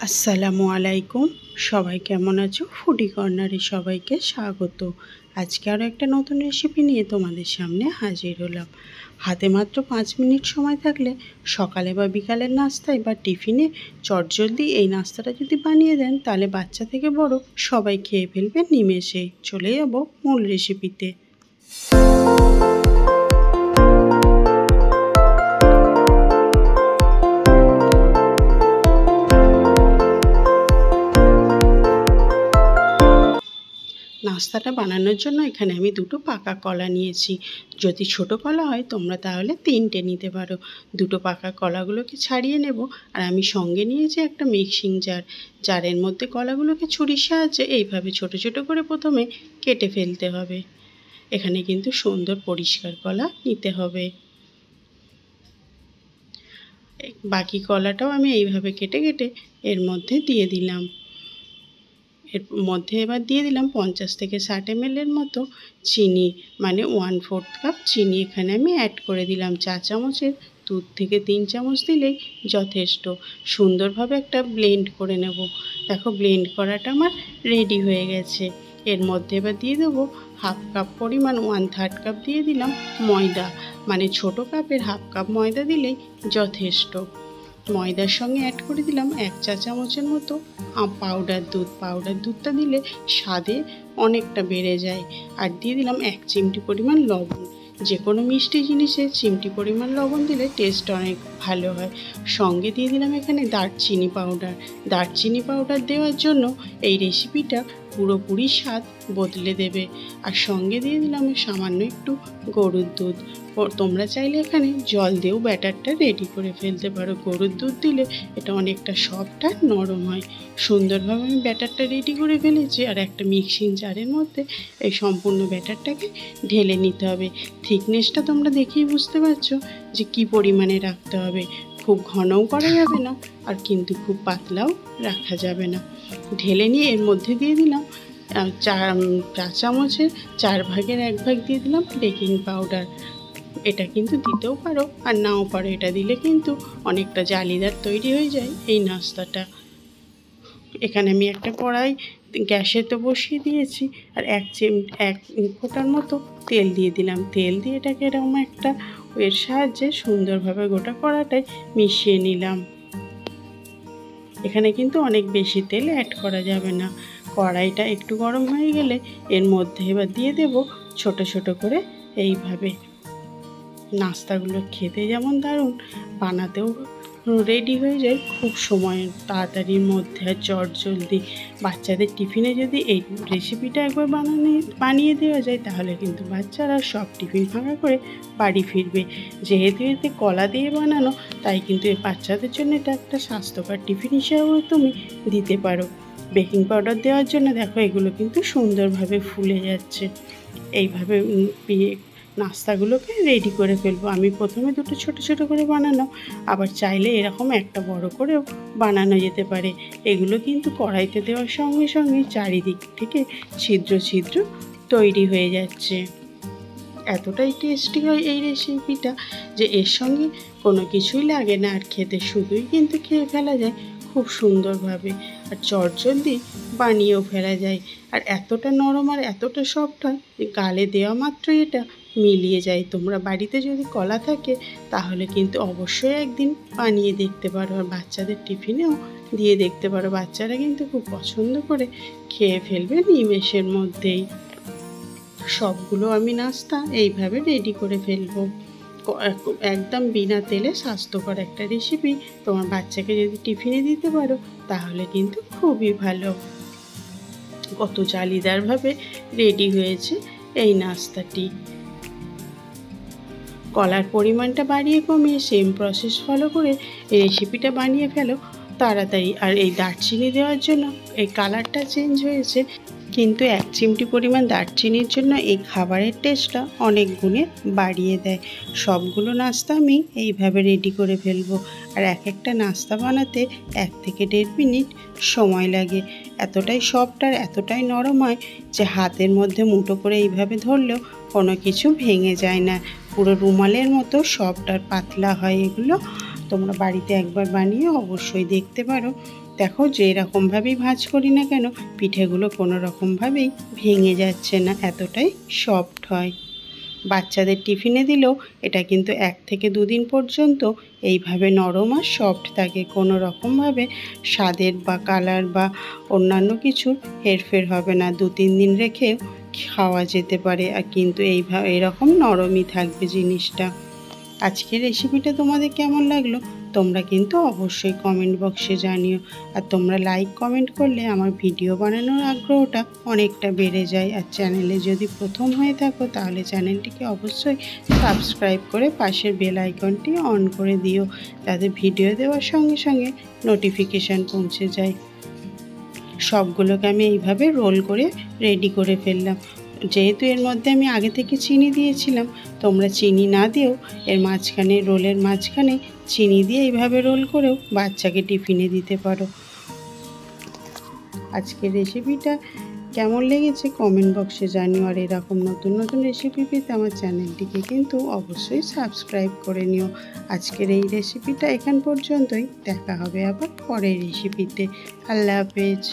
আসসালামু আলাইকুম। সবাই কেমন আছো? ফুডি কর্নারে সবাইকে স্বাগত। আজকে আরও একটা নতুন রেসিপি নিয়ে তোমাদের সামনে হাজির হলাম। হাতে মাত্র 5 মিনিট সময় থাকলে সকালে বা বিকালের নাস্তায় বা টিফিনে চটজলদি এই নাস্তাটা যদি বানিয়ে দেন, তাহলে বাচ্চা থেকে বড় সবাই খেয়ে ফেলবে নিমেষে। চলে যাব মূল রেসিপিতে। নাস্তাটা বানানোর জন্য এখানে আমি দুটো পাকা কলা নিয়েছি। যদি ছোট কলা হয় তোমরা তাহলে 3টে নিতে পারো। দুটো পাকা কলাগুলোকে ছাড়িয়ে নেব। আর আমি সঙ্গে নিয়েছি একটা মিক্সিং জারের মধ্যে কলাগুলোকে ছুরির সাহায্যে এইভাবে ছোট ছোট করে প্রথমে কেটে ফেলতে হবে। এখানে কিন্তু সুন্দর পরিষ্কার কলা নিতে হবে। বাকি কলাটাও আমি এইভাবে কেটে কেটে এর মধ্যে দিয়ে দিলাম। এর মধ্যে এবার দিয়ে দিলাম 50 থেকে 60 ml মতো চিনি, মানে 1/4 কাপ চিনি এখানে আমি অ্যাড করে দিলাম। চা চামচের 2 থেকে 3 চামচ দিলেই যথেষ্ট। সুন্দরভাবে একটা ব্লেন্ড করে নেব। দেখো ব্লেন্ড করাটা আমার রেডি হয়ে গেছে। এর মধ্যে এবার দিয়ে দেবো 1/2 কাপ পরিমাণ 1/3 কাপ দিয়ে দিলাম ময়দা, মানে ছোট কাপের 1/2 কাপ ময়দা দিলেই যথেষ্ট। ময়দার সঙ্গে অ্যাড করে দিলাম 1 চা চামচের মতো পাউডার দুধটা দিলে স্বাদে অনেকটা বেড়ে যায়। আর দিয়ে দিলাম 1 চিমটি পরিমাণ লবণ। যে কোনো মিষ্টি জিনিসে চিমটি পরিমাণ লবণ দিলে টেস্ট অনেক ভালো হয়। সঙ্গে দিয়ে দিলাম এখানে দারচিনি পাউডার দেওয়ার জন্য এই রেসিপিটা পুরোপুরি স্বাদ বদলে দেবে। আর সঙ্গে দিয়ে দিলাম সামান্য একটু গরুর দুধ। তোমরা চাইলে এখানে জল দিয়েও ব্যাটারটা রেডি করে ফেলতে পারো। গরুর দুধ দিলে এটা অনেকটা সফট আর নরম হয়। সুন্দরভাবে আমি ব্যাটারটা রেডি করে ফেলেছি। আর একটা মিক্সিং জারের মধ্যে এই সম্পূর্ণ ব্যাটারটাকে ঢেলে নিতে হবে। থিকনেসটা তোমরা দেখেই বুঝতে পারছো যে কি পরিমাণে রাখতে হবে। খুব ঘনও করা যাবে না, আর কিন্তু খুব পাতলাও রাখা যাবে না। ঢেলে নিয়ে এর মধ্যে দিয়ে দিলাম চা চামচের 1/4 ভাগ দিয়ে দিলাম বেকিং পাউডার। এটা কিন্তু দিতেও পারো আর নাও পারো। এটা দিলে কিন্তু অনেকটা জালিদার তৈরি হয়ে যায় এই নাস্তাটা। এখানে আমি একটা কড়াই গ্যাসে তো বসিয়ে দিয়েছি। আর এক ফোঁটার মতো তেল দিয়ে দিলাম। তেল দিয়ে এটাকে এরকম একটা এর সাহায্যে সুন্দরভাবে গোটা কড়াটায় মিশিয়ে নিলাম। এখানে কিন্তু অনেক বেশি তেল অ্যাড করা যাবে না। কড়াইটা একটু গরম হয়ে গেলে এর মধ্যে এবার দিয়ে দেব ছোট ছোট করে এইভাবে। নাস্তাগুলো খেতে যেমন দারুণ, বানাতেও রেডি হয়ে যায় খুব সময়ের তাড়াতাড়ির মধ্যে। আর চটজলদি বাচ্চাদের টিফিনে যদি এই রেসিপিটা একবার বানিয়ে দেওয়া যায়, তাহলে কিন্তু বাচ্চারা সব টিফিন ভাঙা করে বাড়ি ফিরবে। যেহেতু এতে কলা দিয়ে বানানো, তাই কিন্তু এই বাচ্চাদের জন্য এটা একটা স্বাস্থ্যকর টিফিন হিসাবেও তুমি দিতে পারো। বেকিং পাউডার দেওয়ার জন্য দেখো এগুলো কিন্তু সুন্দরভাবে ফুলে যাচ্ছে। এইভাবে নাস্তাগুলোকে রেডি করে ফেলবো। আমি প্রথমে দুটো ছোট ছোট করে বানানো, আবার চাইলে এরকম একটা বড় করেও বানানো যেতে পারে। এগুলো কিন্তু কড়াইতে দেওয়ার সঙ্গে সঙ্গে চারিদিক থেকে ছিদ্র ছিদ্র তৈরি হয়ে যাচ্ছে। এতটাই টেস্টি হয় এই রেসিপিটা যে এর সঙ্গে কোনো কিছুই লাগে না। আর খেতে শুধুই কিন্তু খেয়ে ফেলা যায় খুব সুন্দরভাবে। আর চটজলদি বানিয়েও ফেলা যায়। আর এতটা নরম আর এতটা সফট হয় যে গালে দেওয়া মাত্রই এটা মিলিয়ে যায়। তোমরা বাড়িতে যদি কলা থাকে তাহলে কিন্তু অবশ্যই একদিন বানিয়ে দেখতে পারো। আর বাচ্চাদের টিফিনেও দিয়ে দেখতে পারো। বাচ্চারা কিন্তু খুব পছন্দ করে খেয়ে ফেলবে নিমেষের মধ্যেই। সবগুলো আমি নাস্তা এইভাবে রেডি করে ফেলবো। একদম বিনা তেলে স্বাস্থ্যকর একটা রেসিপি। তোমার বাচ্চাকে যদি টিফিনে দিতে পারো তাহলে কিন্তু খুবই ভালো। কত জালিদারভাবে রেডি হয়েছে এই নাস্তাটি। কলার পরিমাণটা বাড়িয়ে কমিয়ে সেম প্রসেস ফলো করে এই রেসিপিটা বানিয়ে ফেলো তাড়াতাড়ি। আর এই দারচিনি দেওয়ার জন্য এই কালারটা চেঞ্জ হয়েছে, কিন্তু 1 চিমটি পরিমাণ দারচিনির জন্য এই খাবারের টেস্টটা অনেক গুণে বাড়িয়ে দেয়। সবগুলো নাস্তা আমি এইভাবে রেডি করে ফেলবো। আর এক একটা নাস্তা বানাতে 1 থেকে 1.5 মিনিট সময় লাগে। এতটাই সফট আর এতটাই নরম হয় যে হাতের মধ্যে মুঠো করে এইভাবে ধরলেও কোনো কিছু ভেঙে যায় না। পুরো রুমালের মতো সফট আর পাতলা হয় এগুলো। তোমরা বাড়িতে একবার বানিয়ে অবশ্যই দেখতে পারো। দেখো যে এরকমভাবেই ভাঁজ করি না কেন পিঠেগুলো কোনো রকমভাবেই ভেঙে যাচ্ছে না, এতটাই সফট হয়। বাচ্চাদের টিফিনে দিলেও এটা কিন্তু 1 থেকে 2 দিন পর্যন্ত এইভাবে নরম আর সফট থাকে, কোনো রকমভাবে স্বাদের বা কালার বা অন্যান্য কিছুর হেরফের হবে না। 2-3 দিন রেখেও খাওয়া যেতে পারে, আর কিন্তু এরকম নরমই থাকবে জিনিসটা। আজকের রেসিপিটা তোমাদের কেমন লাগলো তোমরা কিন্তু অবশ্যই কমেন্ট বক্সে জানিও। আর তোমরা লাইক কমেন্ট করলে আমার ভিডিও বানানোর আগ্রহটা অনেকটা বেড়ে যায়। আর চ্যানেলে যদি প্রথম হয়ে থাকো তাহলে চ্যানেলটিকে অবশ্যই সাবস্ক্রাইব করে পাশের বেল আইকনটি অন করে দিও, যাতে ভিডিও দেওয়ার সঙ্গে সঙ্গে নোটিফিকেশান পৌঁছে যায়। সবগুলোকে আমি এইভাবে রোল করে রেডি করে ফেললাম। যেহেতু এর মধ্যে আমি আগে থেকে চিনি দিয়েছিলাম, তোমরা চিনি না দিয়েও এর মাঝখানে, রোলের মাঝখানে চিনি দিয়ে এইভাবে রোল করেও বাচ্চাকে টিফিনে দিতে পারো। আজকের রেসিপিটা কেমন লেগেছে কমেন্ট বক্সে জানিও। আর এরকম নতুন নতুন রেসিপি পেতে আমার চ্যানেলটিকে কিন্তু অবশ্যই সাবস্ক্রাইব করে নিও। আজকের এই রেসিপিটা এখান পর্যন্তই, দেখা হবে আবার পরের রেসিপিতে। আল্লাহ হাফেজ।